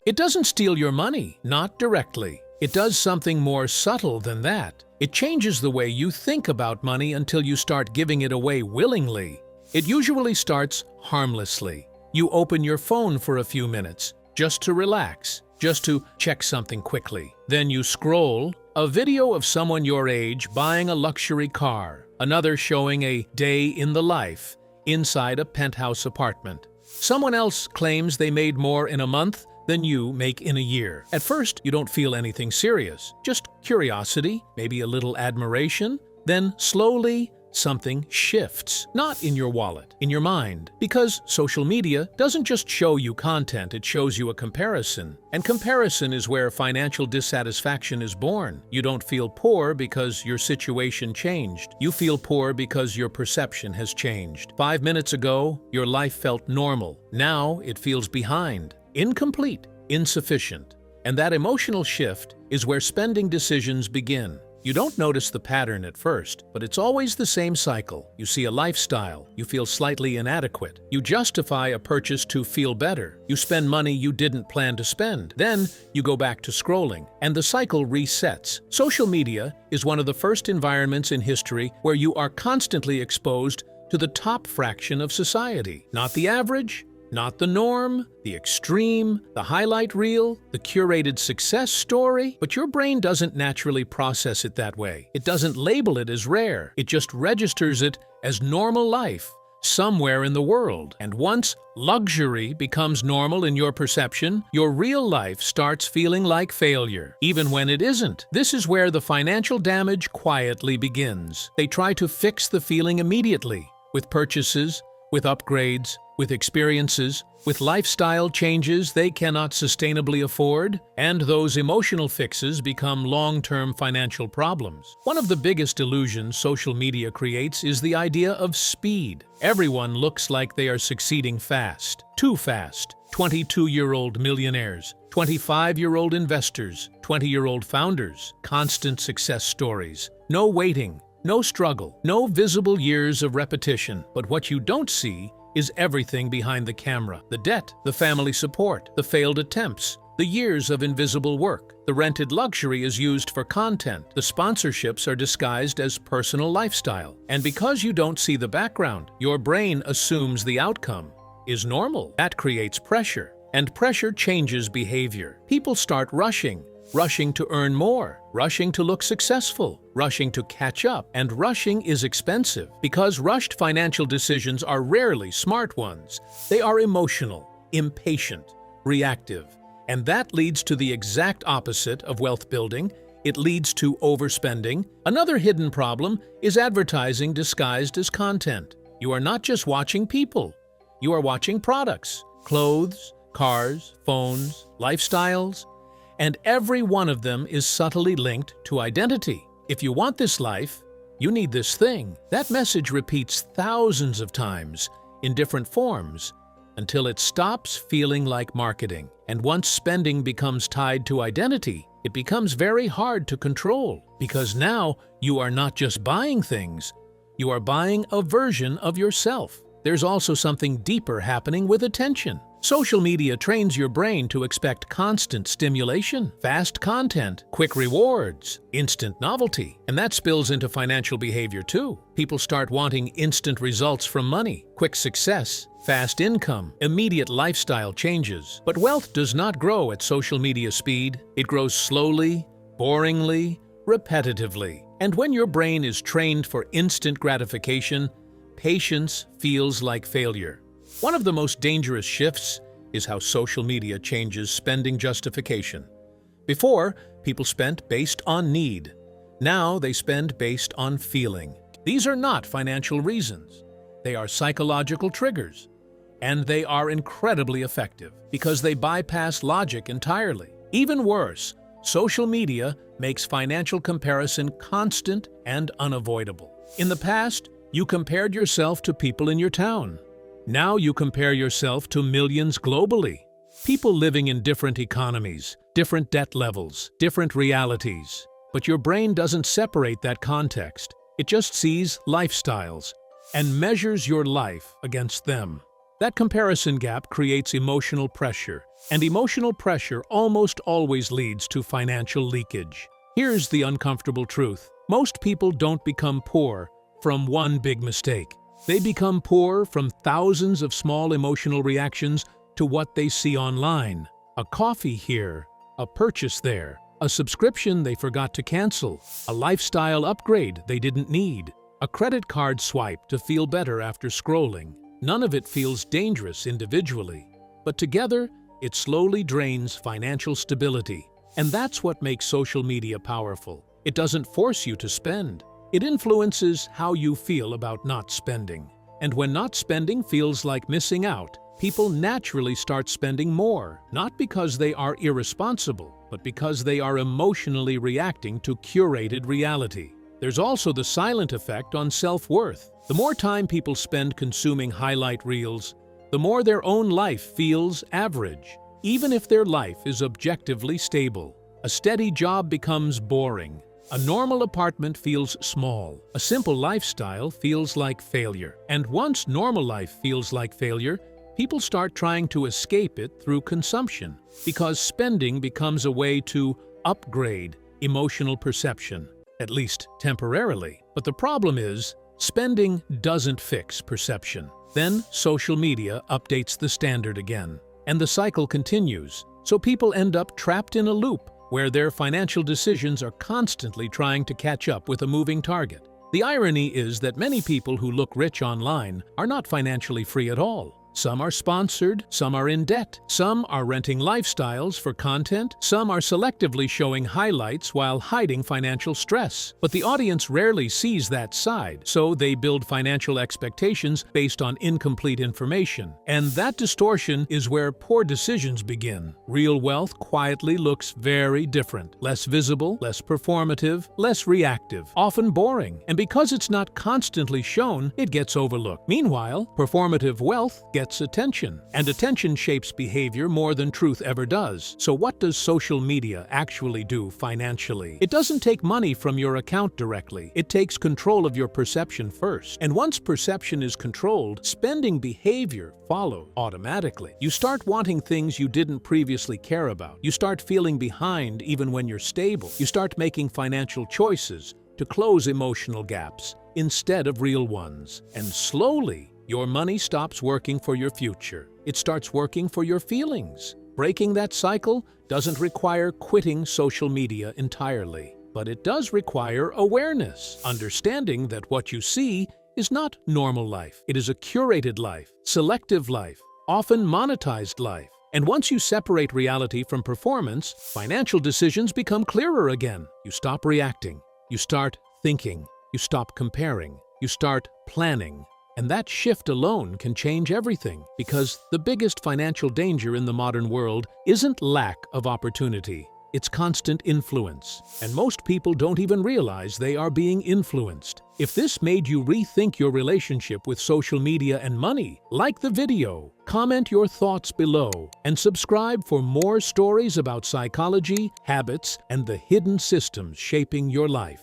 It doesn't steal your money, not directly. It does something more subtle than that. It changes the way you think about money until you start giving it away willingly. It usually starts harmlessly. You open your phone for a few minutes, just to relax, just to check something quickly. Then you scroll, a video of someone your age buying a luxury car, another showing a day in the life inside a penthouse apartment. Someone else claims they made more in a month than you make in a year. At first, you don't feel anything serious, just curiosity, maybe a little admiration. Then slowly, something shifts, not in your wallet, in your mind. Because social media doesn't just show you content, it shows you a comparison. And comparison is where financial dissatisfaction is born. You don't feel poor because your situation changed. You feel poor because your perception has changed. 5 minutes ago, your life felt normal. Now it feels behind, incomplete, insufficient. And that emotional shift is where spending decisions begin. You don't notice the pattern at first, but it's always the same cycle. You see a lifestyle, you feel slightly inadequate. You justify a purchase to feel better. You spend money you didn't plan to spend. Then you go back to scrolling, and the cycle resets. Social media is one of the first environments in history where you are constantly exposed to the top fraction of society. Not the average, not the norm, the extreme, the highlight reel, the curated success story, but your brain doesn't naturally process it that way. It doesn't label it as rare. It just registers it as normal life somewhere in the world. And once luxury becomes normal in your perception, your real life starts feeling like failure, even when it isn't. This is where the financial damage quietly begins. They try to fix the feeling immediately, with purchases, with upgrades, with experiences, with lifestyle changes they cannot sustainably afford, and those emotional fixes become long-term financial problems. One of the biggest illusions social media creates is the idea of speed. Everyone looks like they are succeeding fast, too fast. 22-year-old millionaires, 25-year-old investors, 20-year-old founders, constant success stories. No waiting, no struggle, no visible years of repetition. But what you don't see is everything behind the camera. The debt, the family support, the failed attempts, the years of invisible work. The rented luxury is used for content. The sponsorships are disguised as personal lifestyle. And because you don't see the background, your brain assumes the outcome is normal. That creates pressure, and pressure changes behavior. People start rushing to earn more, rushing to look successful, rushing to catch up, and rushing is expensive. Because rushed financial decisions are rarely smart ones. They are emotional, impatient, reactive, and that leads to the exact opposite of wealth building. It leads to overspending. Another hidden problem is advertising disguised as content. You are not just watching people, you are watching products, clothes, cars, phones, lifestyles, and every one of them is subtly linked to identity. If you want this life, you need this thing. That message repeats thousands of times in different forms until it stops feeling like marketing. And once spending becomes tied to identity, it becomes very hard to control, because now you are not just buying things, you are buying a version of yourself. There's also something deeper happening with attention. Social media trains your brain to expect constant stimulation, fast content, quick rewards, instant novelty. And that spills into financial behavior too. People start wanting instant results from money, quick success, fast income, immediate lifestyle changes. But wealth does not grow at social media speed. It grows slowly, boringly, repetitively. And when your brain is trained for instant gratification, patience feels like failure. One of the most dangerous shifts is how social media changes spending justification. Before, people spent based on need. Now they spend based on feeling. These are not financial reasons. They are psychological triggers. And they are incredibly effective because they bypass logic entirely. Even worse, social media makes financial comparison constant and unavoidable. In the past, you compared yourself to people in your town. Now you compare yourself to millions globally. People living in different economies, different debt levels, different realities. But your brain doesn't separate that context. It just sees lifestyles and measures your life against them. That comparison gap creates emotional pressure. And emotional pressure almost always leads to financial leakage. Here's the uncomfortable truth. Most people don't become poor from one big mistake. They become poor from thousands of small emotional reactions to what they see online. A coffee here, a purchase there, a subscription they forgot to cancel, a lifestyle upgrade they didn't need, a credit card swipe to feel better after scrolling. None of it feels dangerous individually, but together, it slowly drains financial stability. And that's what makes social media powerful. It doesn't force you to spend. It influences how you feel about not spending. And when not spending feels like missing out, people naturally start spending more, not because they are irresponsible, but because they are emotionally reacting to curated reality. There's also the silent effect on self-worth. The more time people spend consuming highlight reels, the more their own life feels average, even if their life is objectively stable. A steady job becomes boring. A normal apartment feels small. A simple lifestyle feels like failure. And once normal life feels like failure, people start trying to escape it through consumption, because spending becomes a way to upgrade emotional perception, at least temporarily. But the problem is, spending doesn't fix perception. Then social media updates the standard again, and the cycle continues. So people end up trapped in a loop where their financial decisions are constantly trying to catch up with a moving target. The irony is that many people who look rich online are not financially free at all. Some are sponsored, some are in debt, some are renting lifestyles for content, some are selectively showing highlights while hiding financial stress. But the audience rarely sees that side, so they build financial expectations based on incomplete information. And that distortion is where poor decisions begin. Real wealth quietly looks very different. Less visible, less performative, less reactive, often boring. And because it's not constantly shown, it gets overlooked. Meanwhile, performative wealth gets attention, and attention shapes behavior more than truth ever does. So what does social media actually do financially? It doesn't take money from your account directly. It takes control of your perception first. And once perception is controlled, spending behavior follows automatically. You start wanting things you didn't previously care about. You start feeling behind even when you're stable. You start making financial choices to close emotional gaps instead of real ones. And slowly, your money stops working for your future. It starts working for your feelings. Breaking that cycle doesn't require quitting social media entirely, but it does require awareness, understanding that what you see is not normal life. It is a curated life, selective life, often monetized life. And once you separate reality from performance, financial decisions become clearer again. You stop reacting. You start thinking. You stop comparing. You start planning. And that shift alone can change everything, because the biggest financial danger in the modern world isn't lack of opportunity, it's constant influence. And most people don't even realize they are being influenced. If this made you rethink your relationship with social media and money, like the video, comment your thoughts below, and subscribe for more stories about psychology, habits, and the hidden systems shaping your life.